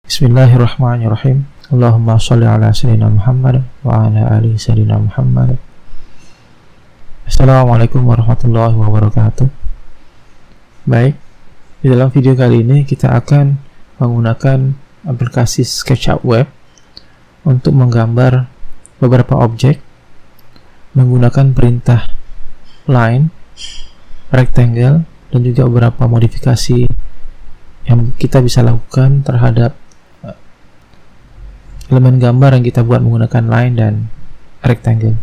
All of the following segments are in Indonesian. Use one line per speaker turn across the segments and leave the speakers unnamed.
Bismillahirrahmanirrahim. Allahumma sholli ala sayyidina Muhammad wa ala ali sayyidina Muhammad. Assalamualaikum warahmatullahi wabarakatuh. Baik, di dalam video kali ini kita akan menggunakan aplikasi SketchUp Web untuk menggambar beberapa objek menggunakan perintah line, rectangle, dan juga beberapa modifikasi yang kita bisa lakukan terhadap elemen gambar yang kita buat menggunakan line dan rectangle.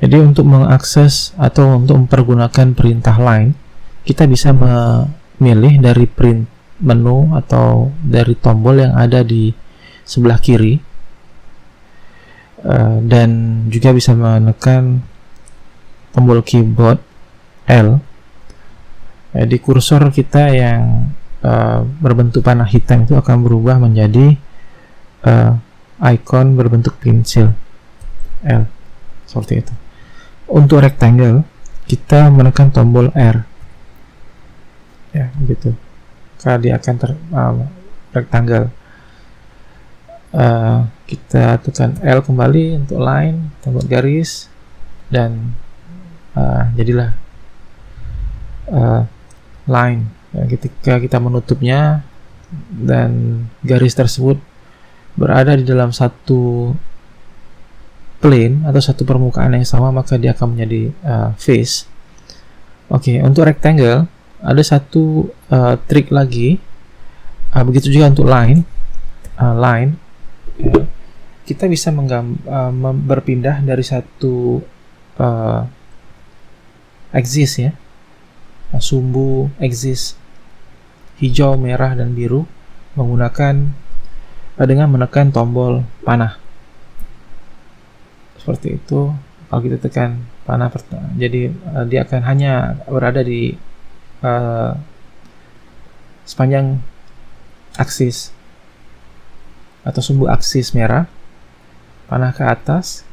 Jadi untuk mengakses atau untuk mempergunakan perintah line, kita bisa memilih dari print menu atau dari tombol yang ada di sebelah kiri, dan juga bisa menekan tombol keyboard L. Di kursor kita yang berbentuk panah hitam itu akan berubah menjadi icon berbentuk pensil L, seperti itu. Untuk rectangle kita menekan tombol R, ya gitu, karena dia akan rectangle. Kita tekan L kembali untuk line, tombol garis, dan jadilah line. Ketika kita menutupnya dan garis tersebut berada di dalam satu plane atau satu permukaan yang sama, maka dia akan menjadi face. Oke, untuk rectangle ada satu trik lagi. Begitu juga untuk line. Kita bisa berpindah dari satu axis, ya, sumbu axis hijau, merah, dan biru dengan menekan tombol panah seperti itu. Kalau kita tekan panah, jadi dia akan hanya berada di sepanjang aksis atau sumbu aksis merah, panah ke atas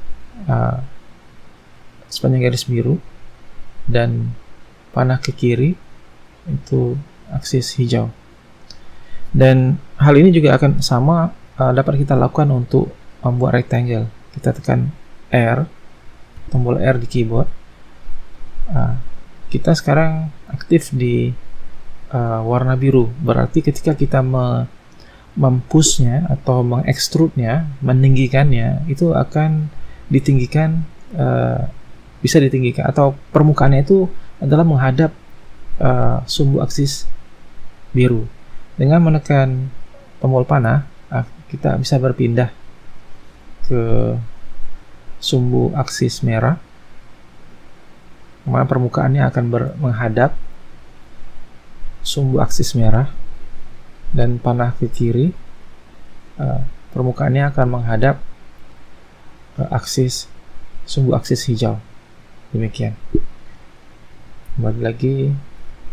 sepanjang garis biru, dan panah ke kiri itu aksis hijau. Dan hal ini juga akan sama dapat kita lakukan untuk membuat rectangle. Kita tekan R, tombol R di keyboard. Kita sekarang aktif di warna biru, berarti ketika kita mempushnya atau mengekstrudnya, meninggikannya, itu akan ditinggikan, bisa ditinggikan, atau permukaannya itu adalah menghadap sumbu aksis biru. Dengan menekan tombol panah, kita bisa berpindah ke sumbu aksis merah, mana permukaannya akan menghadap sumbu aksis merah, dan panah ke kiri, permukaannya akan menghadap sumbu aksis hijau. Demikian. Kembali lagi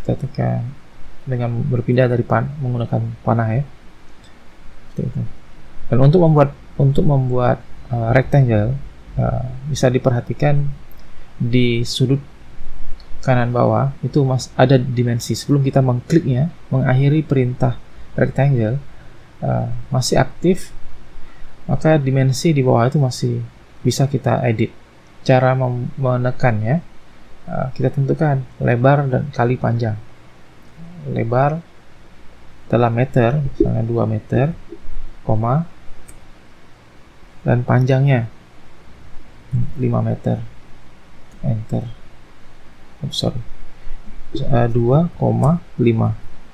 kita tekan dengan berpindah dari menggunakan panah, ya. Seperti itu. Dan untuk membuat rectangle, bisa diperhatikan di sudut kanan bawah itu ada dimensi. Sebelum kita mengkliknya, mengakhiri perintah rectangle masih aktif, maka dimensi di bawah itu masih bisa kita edit. Cara menekannya, kita tentukan lebar dan kali panjang. Lebar dalam meter, misalnya 2 meter, dan panjangnya 5 meter. Enter. 2,5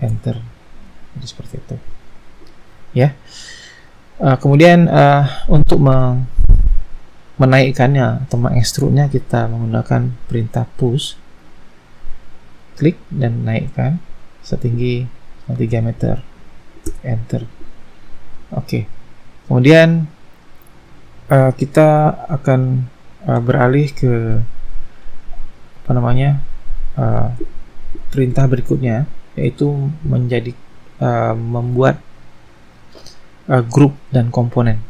enter. Jadi seperti itu, ya. Kemudian untuk menaikkannya atau mengekstrudnya, kita menggunakan perintah push, klik dan naikkan setinggi 3 meter, enter. Oke. Kemudian kita akan beralih ke perintah berikutnya, yaitu membuat grup dan komponen.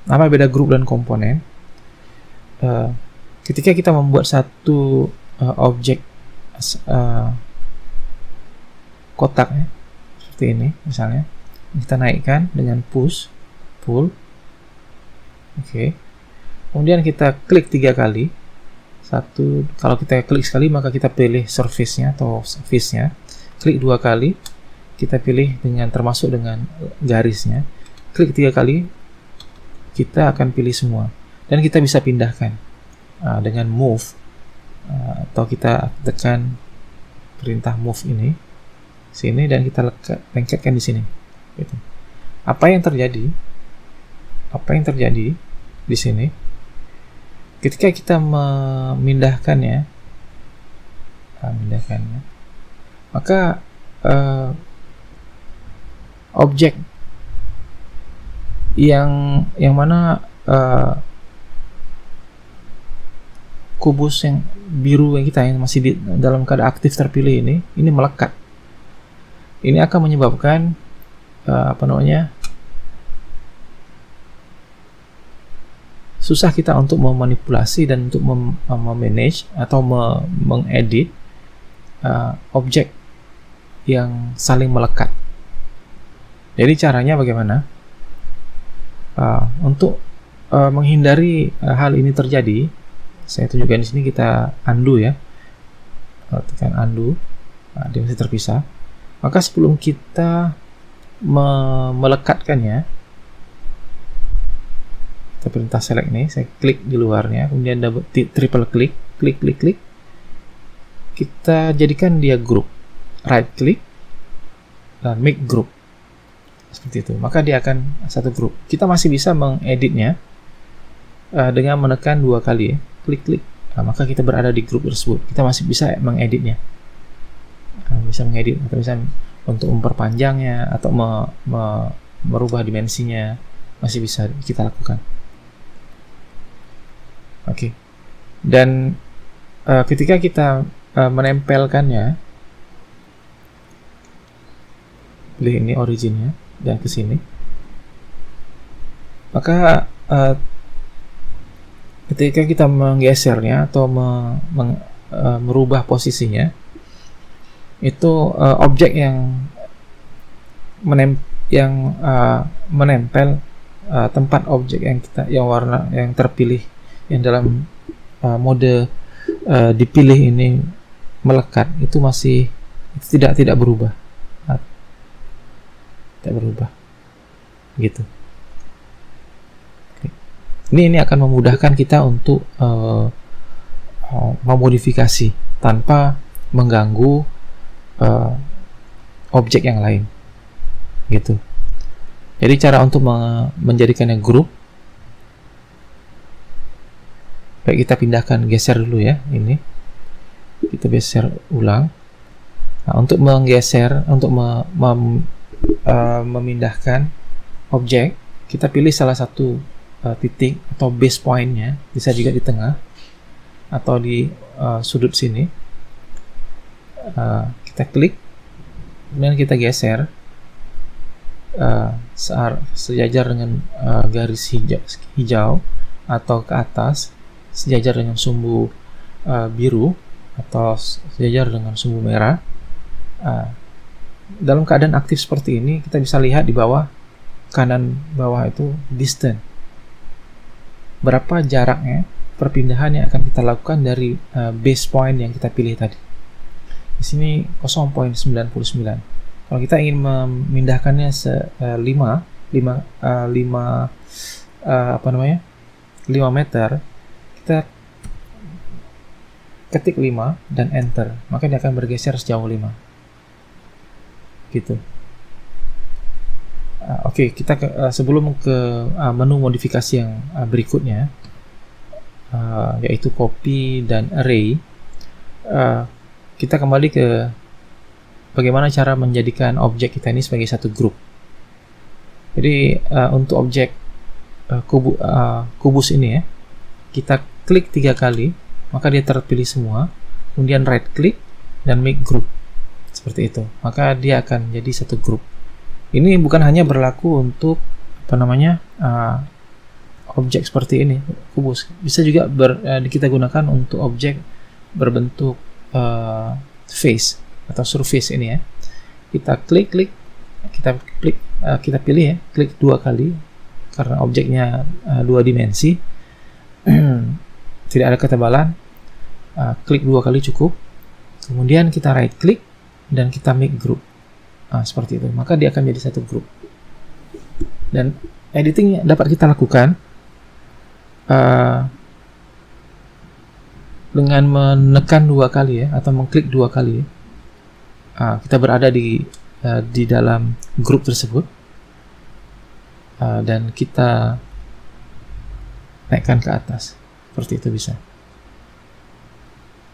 Apa beda grup dan komponen? Ketika kita membuat satu objek kotak, ya, seperti ini misalnya, kita naikkan dengan push, pull. Oke. Kemudian kita klik 3 kali. Kalau kita klik sekali maka kita pilih surface-nya atau face-nya. Klik 2 kali, kita pilih termasuk dengan garisnya. Klik 3 kali, kita akan pilih semua. Dan kita bisa pindahkan dengan move, atau kita tekan perintah move ini sini dan kita lengketkan di sini. Gitu. Apa yang terjadi di sini ketika kita memindahkannya, maka objek yang mana kubus yang biru yang masih dalam keadaan aktif terpilih ini melekat. Ini akan menyebabkan susah kita untuk memanipulasi dan untuk memanage atau mengedit objek yang saling melekat. Jadi caranya bagaimana? Untuk menghindari hal ini terjadi, saya tunjukkan di sini, kita undo ya. Tekan undo, dia masih terpisah. Maka sebelum kita melekatkannya, kita perintah select nih, saya klik di luarnya, kemudian triple klik, klik. Kita jadikan dia group, right click dan make group. Seperti itu, maka dia akan satu grup. Kita masih bisa mengeditnya dengan menekan 2 kali ya, klik. Maka kita berada di grup tersebut. Kita masih bisa mengeditnya, bisa mengedit atau bisa untuk memperpanjangnya atau merubah dimensinya, masih bisa kita lakukan. Oke. Dan ketika kita menempelkannya, pilih ini originnya dan ke sini, maka ketika kita menggesernya atau merubah posisinya, itu objek yang menempel tempat objek yang warna yang terpilih yang dalam mode dipilih ini melekat, itu masih tidak berubah. Tidak berubah gitu. Ini akan memudahkan kita untuk memodifikasi tanpa mengganggu objek yang lain gitu. Jadi cara untuk menjadikannya grup, baik kita pindahkan, geser dulu ya, ini kita geser ulang. Nah, untuk menggeser, untuk memindahkan objek, kita pilih salah satu titik atau base point-nya, bisa juga di tengah atau di sudut sini. Kita klik, kemudian kita geser sejajar dengan garis hijau atau ke atas, sejajar dengan sumbu biru atau sejajar dengan sumbu merah. Dalam keadaan aktif seperti ini, kita bisa lihat di bawah, kanan bawah itu distance, berapa jaraknya perpindahan yang akan kita lakukan dari base point yang kita pilih tadi. Di sini 0.99. Kalau kita ingin memindahkannya 5 meter, kita ketik 5 dan enter, maka dia akan bergeser sejauh 5 gitu. Oke, kita sebelum ke menu modifikasi yang berikutnya, yaitu copy dan array, kita kembali ke bagaimana cara menjadikan objek kita ini sebagai satu grup. Jadi untuk objek kubus ini ya, kita klik 3 kali, maka dia terpilih semua, kemudian right click dan make group, seperti itu, maka dia akan jadi satu grup. Ini bukan hanya berlaku untuk objek seperti ini, kubus, bisa juga kita gunakan untuk objek berbentuk face atau surface ini ya. Kita klik kita pilih ya, klik 2 kali karena objeknya 2 dimensi. Tidak ada ketebalan, klik 2 kali cukup. Kemudian kita right click dan kita make group. Seperti itu, maka dia akan jadi satu grup. Dan editing dapat kita lakukan dengan menekan 2 kali ya, atau mengklik 2 kali. Kita berada di dalam grup tersebut, dan kita naikkan ke atas seperti itu bisa,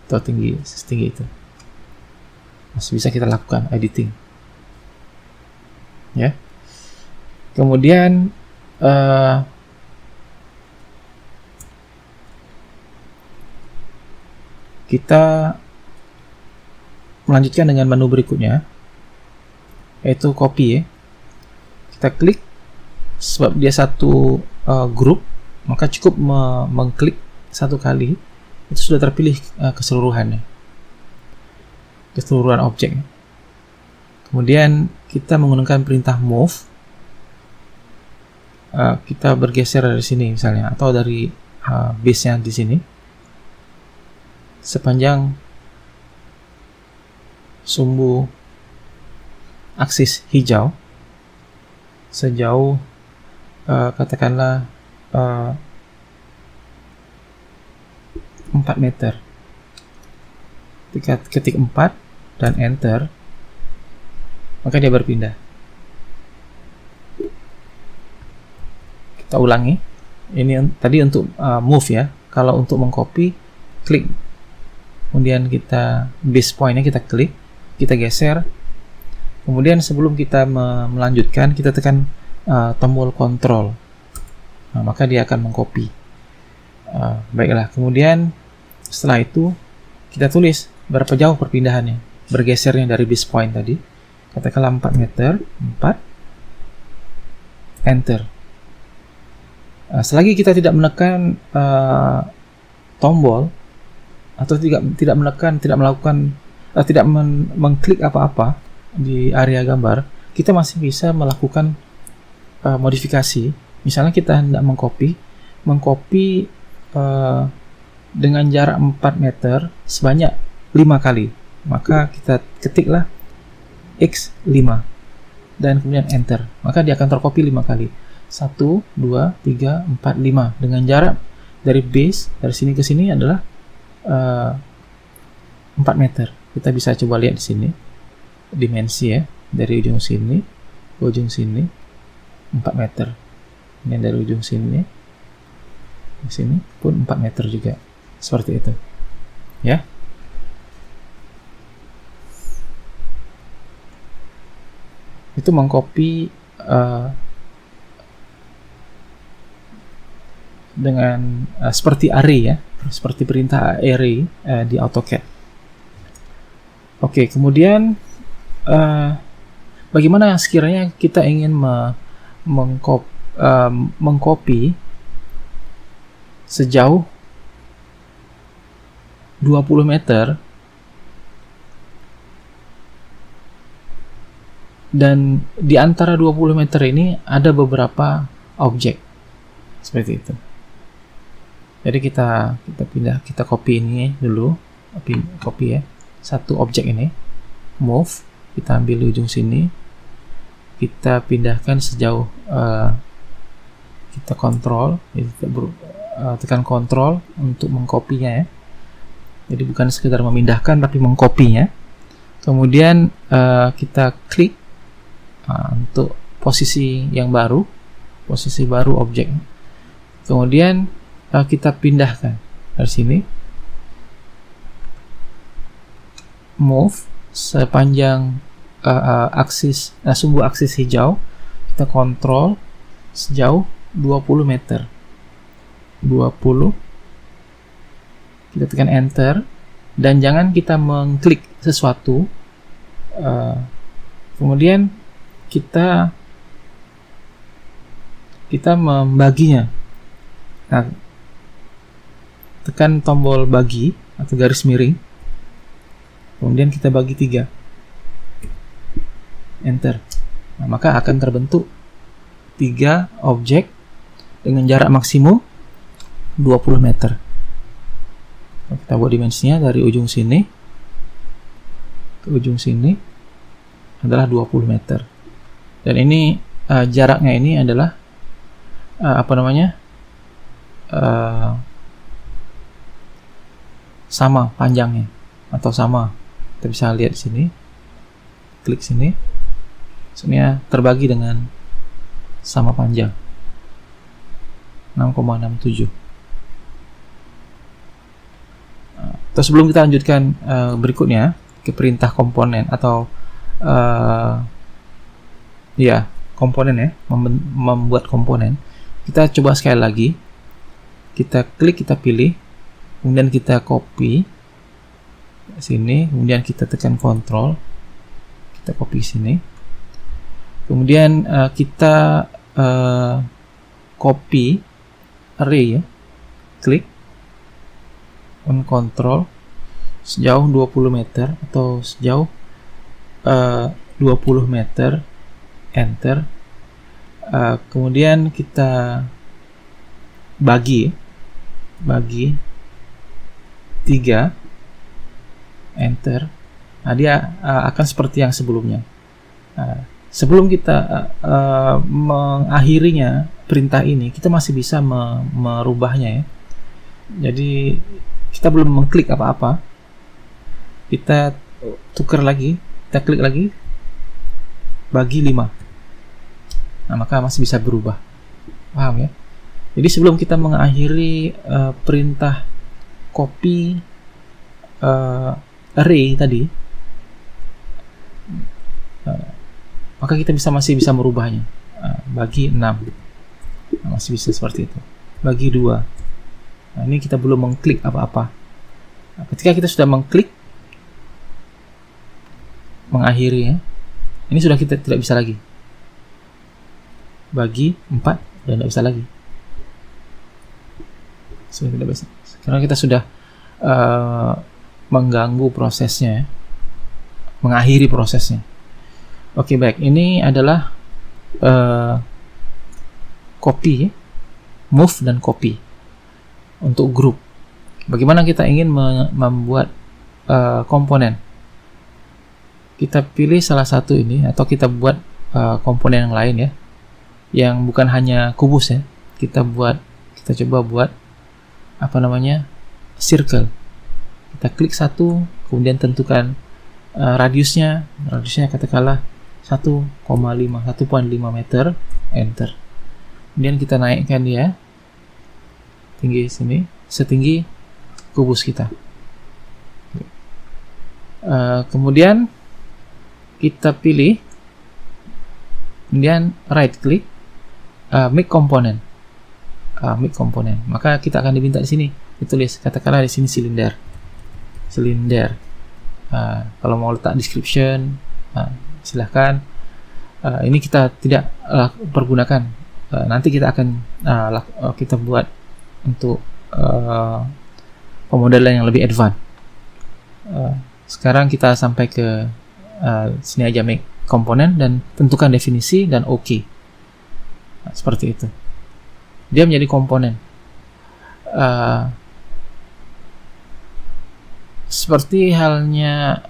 atau setinggi itu masih bisa kita lakukan editing ya. Kemudian kita melanjutkan dengan menu berikutnya, yaitu copy ya. Kita klik, sebab dia satu grup, maka cukup mengklik 1 kali, itu sudah terpilih keseluruhan objek. Kemudian kita menggunakan perintah move, kita bergeser dari sini misalnya, atau dari base-nya di sini sepanjang sumbu aksis hijau sejauh katakanlah 4 meter. Ketika ketik 4 dan enter, maka dia berpindah. Kita ulangi. Ini tadi untuk move ya. Kalau untuk mengcopy, klik, kemudian kita base point-nya kita klik, kita geser. Kemudian sebelum kita melanjutkan, kita tekan tombol kontrol. Maka dia akan mengcopy. Baiklah, kemudian setelah itu kita tulis berapa jauh perpindahannya, bergesernya dari base point tadi, katakanlah 4 meter, 4, enter. Selagi kita tidak menekan tombol atau tidak mengklik apa-apa di area gambar, kita masih bisa melakukan modifikasi. Misalnya kita hendak mengcopy dengan jarak 4 meter sebanyak 5 kali, maka kita ketiklah X5 dan kemudian enter, maka dia akan tercopy 5 kali. 1, 2, 3, 4, 5 dengan jarak dari base, dari sini ke sini adalah 4 meter. Kita bisa coba lihat di sini dimensi ya, dari ujung sini ke ujung sini 4 meter. Ini dari ujung sini ke sini pun 4 meter juga, seperti itu ya. Itu mengcopy dengan seperti array ya, seperti perintah array di AutoCAD. Oke, kemudian bagaimana sekiranya kita ingin mengcopy sejauh 20 meter dan di antara 20 meter ini ada beberapa objek seperti itu. Jadi kita pindah, kita copy ini dulu, copy ya, satu objek ini, move, kita ambil di ujung sini, kita pindahkan sejauh kita kontrol, tekan kontrol untuk mengkopinya ya. Jadi bukan sekedar memindahkan tapi mengkopinya. Kemudian kita klik untuk posisi yang baru, posisi baru objek. Kemudian kita pindahkan dari sini, move sepanjang aksis sumbu aksis hijau, kita kontrol sejauh 20 meter. 20, kita tekan enter dan jangan kita mengklik sesuatu. Kemudian kita membaginya. Nah, tekan tombol bagi atau garis miring, kemudian kita bagi 3, enter. Nah, maka akan terbentuk 3 objek dengan jarak maksimum 20 meter. Kita buat dimensinya dari ujung sini ke ujung sini adalah 20 meter. Dan ini jaraknya ini adalah sama panjangnya atau sama. Kita bisa lihat di sini. Klik sini. Sebenarnya terbagi dengan sama panjang. 6,67. Terus sebelum kita lanjutkan berikutnya ke perintah komponen atau komponen ya, membuat komponen, kita coba sekali lagi. Kita klik, kita pilih, kemudian kita copy sini, kemudian kita tekan Ctrl, kita copy sini, kemudian kita copy array ya, klik on Ctrl sejauh 20 meter atau sejauh 20 meter, enter. Kemudian kita bagi 3, enter. Nah, dia akan seperti yang sebelumnya. Sebelum kita mengakhirinya perintah ini, kita masih bisa merubahnya ya. Jadi kita belum mengklik apa-apa, kita tukar lagi, kita klik lagi, bagi 5. Nah, maka masih bisa berubah. Paham ya? Jadi sebelum kita mengakhiri perintah copy array tadi, maka kita masih bisa merubahnya. Bagi 6. Nah, masih bisa seperti itu. Bagi 2. Nah, ini kita belum mengklik apa-apa. Nah, ketika kita sudah mengklik mengakhiri ya, ini sudah kita tidak bisa lagi. Bagi 4 dan tidak bisa lagi. Sudah tidak bisa. Karena kita sudah mengganggu prosesnya ya. Mengakhiri prosesnya. Oke, baik. Ini adalah copy, move dan copy untuk grup. Bagaimana kita ingin membuat komponen? Kita pilih salah satu ini atau kita buat komponen yang lain ya, yang bukan hanya kubus ya. Kita coba buat circle. Kita klik satu, kemudian tentukan radiusnya katakanlah 1,5 meter, enter. Kemudian kita naikkan dia tinggi sini, setinggi kubus kita. Kemudian kita pilih, kemudian right click, make component, maka kita akan diminta di sini ditulis, katakanlah di sini silinder. Kalau mau letak description, silahkan. Ini kita tidak pergunakan. Nanti kita akan kita buat untuk pemodelan yang lebih advance. Sekarang kita sampai ke sini aja, make komponen dan tentukan definisi dan OK. Seperti itu. Dia menjadi komponen. Seperti halnya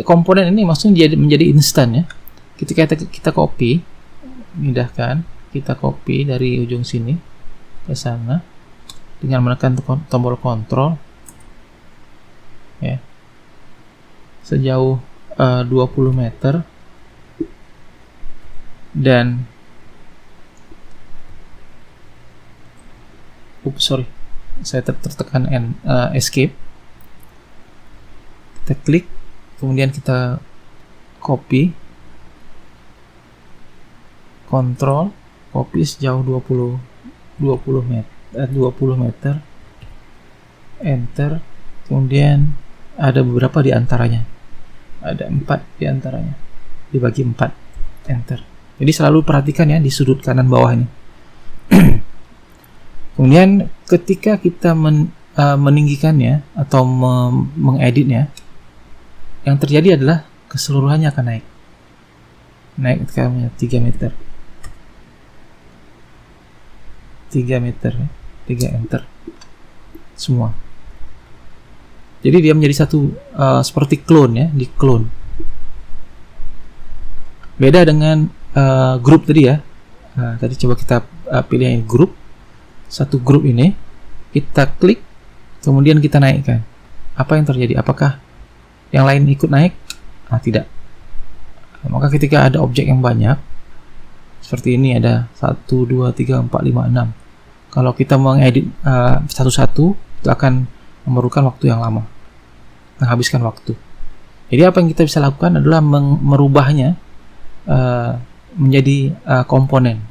komponen ini maksudnya menjadi instan ya. Ketika kita copy, pindahkan, kita copy dari ujung sini ke sana dengan menekan tombol Ctrl ya, sejauh 20 meter, dan saya tertekan escape. Kita klik, kemudian kita copy, Ctrl, copy sejauh 20 meter, enter. Kemudian ada beberapa di antaranya, ada 4 di antaranya, dibagi 4, enter. Jadi selalu perhatikan ya di sudut kanan bawah ini. Kemudian ketika kita meninggikannya atau mengeditnya, yang terjadi adalah keseluruhannya akan naik. naik ke 3 meter, 3 meter, 3 enter semua. Jadi dia menjadi satu seperti clone ya, di clone. Beda dengan grup tadi ya. Tadi coba kita pilih yang grup. Satu grup ini kita klik, kemudian kita naikkan. Apa yang terjadi? Apakah yang lain ikut naik? Tidak. Maka ketika ada objek yang banyak seperti ini, ada 1, 2, 3, 4, 5, 6. Kalau kita mengedit satu-satu, itu akan memerlukan waktu yang lama, menghabiskan waktu. Jadi apa yang kita bisa lakukan adalah merubahnya menjadi komponen.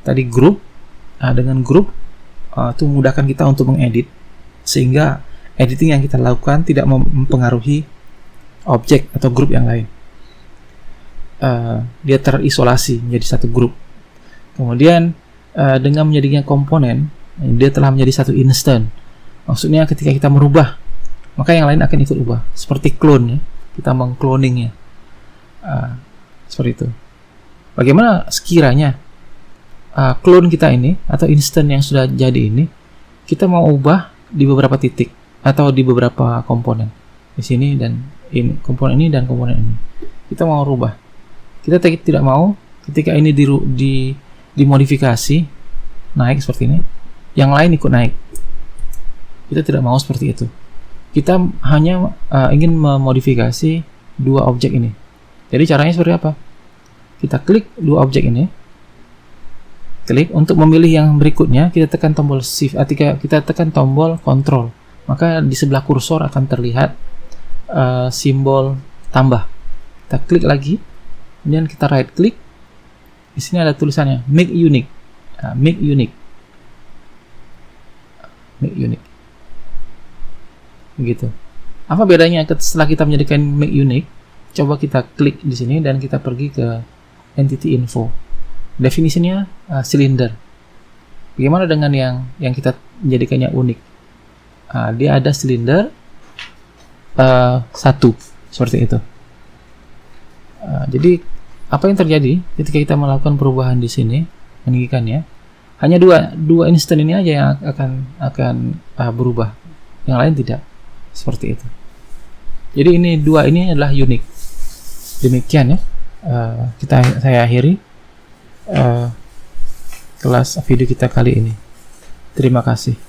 Tadi grup, dengan grup itu memudahkan kita untuk mengedit, sehingga editing yang kita lakukan tidak mempengaruhi objek atau grup yang lain. Dia terisolasi menjadi satu grup. Kemudian dengan menjadinya komponen, dia telah menjadi satu instant. Maksudnya ketika kita merubah, maka yang lain akan ikut ubah. Seperti clone ya, kita mengcloningnya. Seperti itu. Bagaimana sekiranya clone kita ini atau instant yang sudah jadi ini kita mau ubah di beberapa titik atau di beberapa komponen, di sini dan ini, komponen ini dan komponen ini kita mau rubah. Kita tidak mau ketika ini dimodifikasi naik seperti ini, yang lain ikut naik. Kita tidak mau seperti itu. Kita hanya ingin memodifikasi dua objek ini. Jadi caranya seperti apa? Kita klik dua objek ini, klik untuk memilih yang berikutnya, kita tekan tombol shift, kita tekan tombol control, maka di sebelah kursor akan terlihat simbol tambah. Kita klik lagi, kemudian kita right click, di sini ada tulisannya make unique. Make unique begitu. Apa bedanya setelah kita menjadikan make unique? Coba kita klik di sini dan kita pergi ke entity info. Definisinya silinder. Bagaimana dengan yang kita menjadikannya unik? Dia ada silinder 1 seperti itu. Jadi apa yang terjadi ketika kita melakukan perubahan di sini, meninggikannya? Hanya dua instan ini aja yang akan berubah, yang lain tidak. Seperti itu. Jadi ini dua ini adalah unik. Demikian ya. Saya akhiri kelas video kita kali ini. Terima kasih.